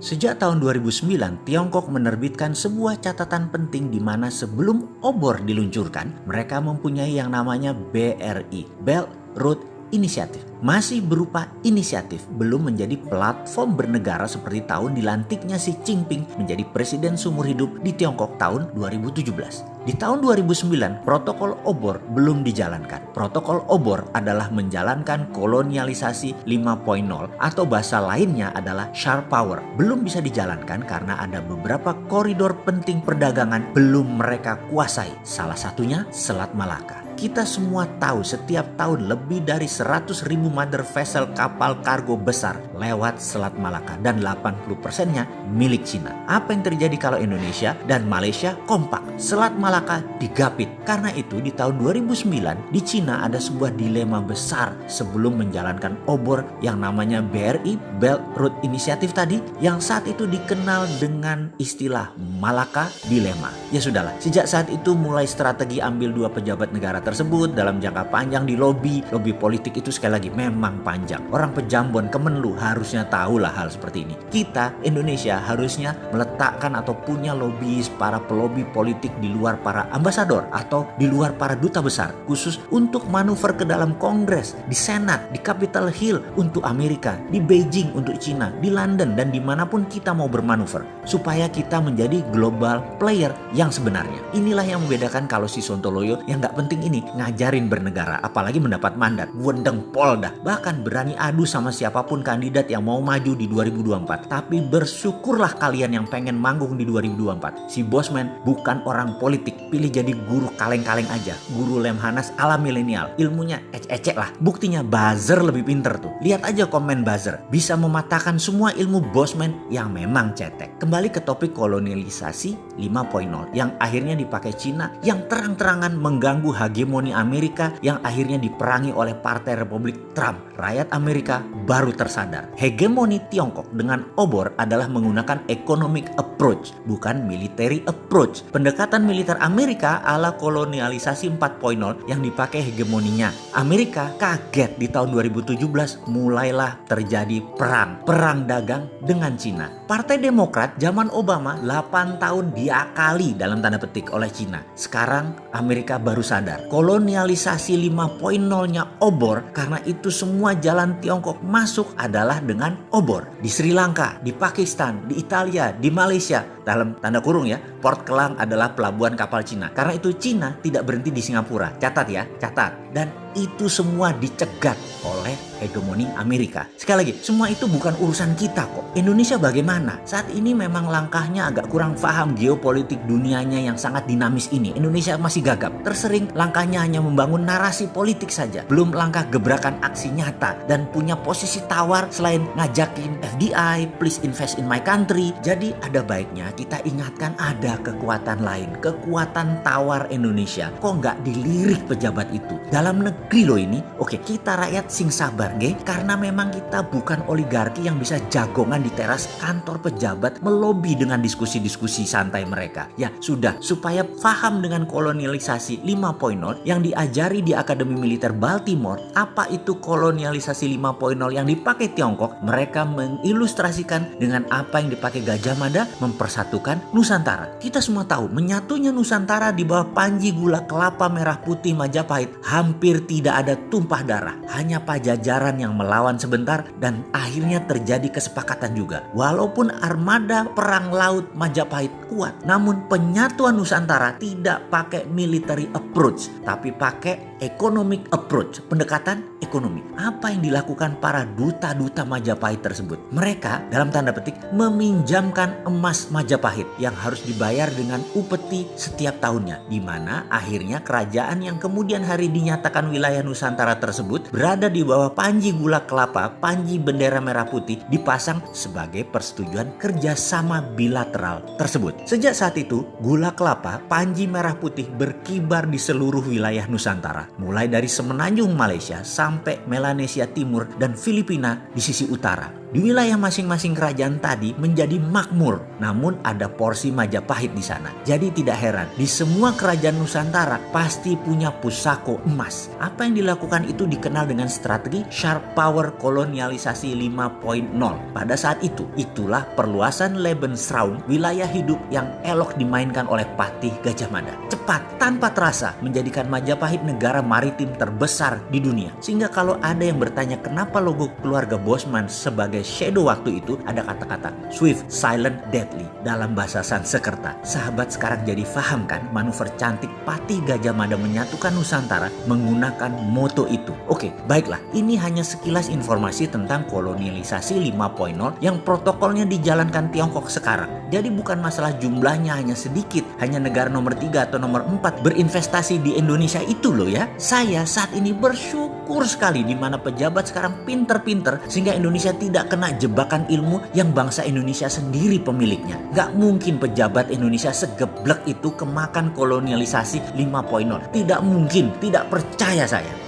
Sejak tahun 2009, Tiongkok menerbitkan sebuah catatan penting di mana sebelum obor diluncurkan, mereka mempunyai yang namanya BRI, Belt Road Initiative. Masih berupa inisiatif, belum menjadi platform bernegara seperti tahun dilantiknya Xi Jinping menjadi presiden seumur hidup di Tiongkok tahun 2017. Di tahun 2009, protokol obor belum dijalankan. Protokol obor adalah menjalankan kolonialisasi 5.0 atau bahasa lainnya adalah sharp power. Belum bisa dijalankan karena ada beberapa koridor penting perdagangan belum mereka kuasai. Salah satunya Selat Malaka. Kita semua tahu setiap tahun lebih dari 100.000 mother vessel kapal kargo besar lewat Selat Malaka dan 80%-nya milik Cina. Apa yang terjadi kalau Indonesia dan Malaysia kompak? Selat Malaka digapit. Karena itu di tahun 2009 di Cina ada sebuah dilema besar sebelum menjalankan obor yang namanya BRI, Belt Road Initiative tadi, yang saat itu dikenal dengan istilah Malaka Dilema. Ya sudahlah, sejak saat itu mulai strategi ambil dua pejabat negara tersebut dalam jangka panjang di lobby politik itu sekali lagi memang panjang. Orang pejambon Kemenlu harusnya tahulah hal seperti ini. Kita Indonesia harusnya meletakkan atau punya lobbyis, para pelobi politik di luar para ambasador atau di luar para duta besar khusus untuk manuver ke dalam Kongres, di Senat, di Capitol Hill untuk Amerika, di Beijing untuk Cina, di London dan dimanapun kita mau bermanuver supaya kita menjadi global player yang sebenarnya. Inilah yang membedakan kalau si Sontoloyo yang gak penting ini ngajarin bernegara, apalagi mendapat mandat, wendeng pol dah, bahkan berani adu sama siapapun kandidat yang mau maju di 2024. Tapi bersyukurlah kalian yang pengen manggung di 2024. Si Bosman bukan orang politik, pilih jadi guru kaleng-kaleng aja, guru Lemhanas ala milenial, ilmunya ecek-ecek lah. Buktinya buzzer lebih pinter tuh. Lihat aja komen buzzer, bisa mematahkan semua ilmu Bosman yang memang cetek. Kembali ke topik kolonialisasi 5.0 yang akhirnya dipakai Cina, yang terang-terangan mengganggu hegemoni Amerika, yang akhirnya diperangi oleh Partai Republik Trump. Rakyat Amerika baru tersadar. Hegemoni Tiongkok dengan obor adalah menggunakan economic approach, bukan military approach. Pendekatan militer Amerika ala kolonialisasi 4.0 yang dipakai hegemoninya. Amerika kaget di tahun 2017 mulailah terjadi perang dagang dengan Cina. Partai Demokrat zaman Obama 8 tahun diakali dalam tanda petik oleh Cina. Sekarang Amerika baru sadar kolonialisasi 5.0-nya obor, karena itu semua jalan Tiongkok masuk adalah dengan obor. Di Sri Lanka, di Pakistan, di Italia, di Malaysia, dalam tanda kurung ya, Port Kelang adalah pelabuhan kapal Cina. Karena itu Cina tidak berhenti di Singapura. Catat ya, catat. Dan itu semua dicegat oleh hegemoni Amerika. Sekali lagi, semua itu bukan urusan kita kok. Indonesia bagaimana? Saat ini memang langkahnya agak kurang paham geopolitik dunianya yang sangat dinamis ini. Indonesia masih gagap. Tersering langkahnya hanya membangun narasi politik saja. Belum langkah gebrakan aksi nyata. Dan punya posisi tawar selain ngajakin FDI, please invest in my country. Jadi ada baiknya kita ingatkan ada kekuatan lain. Kekuatan tawar Indonesia. Kok nggak dilirik pejabat itu? Dalam negeri loh ini. Oke, kita rakyat sing sabar nggih, karena memang kita bukan oligarki yang bisa jagongan di teras kantor pejabat melobi dengan diskusi-diskusi santai mereka. Ya sudah, supaya paham dengan kolonialisasi 5.0 yang diajari di Akademi Militer Baltimore, apa itu kolonialisasi 5.0 yang dipakai Tiongkok, mereka mengilustrasikan dengan apa yang dipakai Gajah Mada, mempersatukan Nusantara. Kita semua tahu menyatunya Nusantara di bawah panji gula kelapa merah putih Majapahit hampir tidak ada tumpah darah. Hanya Pajajaran yang melawan sebentar dan akhirnya terjadi kesepakatan juga. Walaupun armada perang laut Majapahit kuat, namun penyatuan Nusantara tidak pakai military approach, tapi pakai economic approach, pendekatan ekonomi. Apa yang dilakukan para duta-duta Majapahit tersebut? Mereka dalam tanda petik meminjamkan emas Majapahit yang harus dibayar dengan upeti setiap tahunnya, di mana akhirnya kerajaan yang kemudian hari dinyatakan wilayah Nusantara tersebut berada di bawah panji gula kelapa, panji bendera merah putih dipasang sebagai persetujuan kerjasama bilateral tersebut. Sejak saat itu, gula kelapa, panji merah putih berkibar di seluruh wilayah Nusantara. Mulai dari semenanjung Malaysia sampai Melanesia Timur dan Filipina di sisi utara. Di wilayah masing-masing kerajaan tadi menjadi makmur, namun ada porsi Majapahit di sana. Jadi tidak heran, di semua kerajaan Nusantara pasti punya pusako emas. Apa yang dilakukan itu dikenal dengan strategi sharp power kolonialisasi 5.0. Pada saat itu, itulah perluasan Lebensraum, wilayah hidup yang elok dimainkan oleh Patih Gajah Mada. Cepat, tanpa terasa, menjadikan Majapahit negara maritim terbesar di dunia. Sehingga kalau ada yang bertanya kenapa logo keluarga Bosman sebagai shadow waktu itu, ada kata-kata swift, silent, deadly dalam bahasa Sanskerta. Sahabat sekarang jadi paham kan manuver cantik Patih Gajah Mada menyatukan Nusantara menggunakan moto itu. Oke, baiklah, ini hanya sekilas informasi tentang kolonialisasi 5.0 yang protokolnya dijalankan Tiongkok sekarang. Jadi bukan masalah jumlahnya hanya sedikit, hanya negara nomor 3 atau nomor 4 berinvestasi di Indonesia itu loh ya. Saya saat ini bersyukur sekali di mana pejabat sekarang pinter-pinter sehingga Indonesia tidak kena jebakan ilmu yang bangsa Indonesia sendiri pemiliknya. Gak mungkin pejabat Indonesia segeblek itu kemakan kolonialisasi 5.0. Tidak mungkin, tidak percaya saya.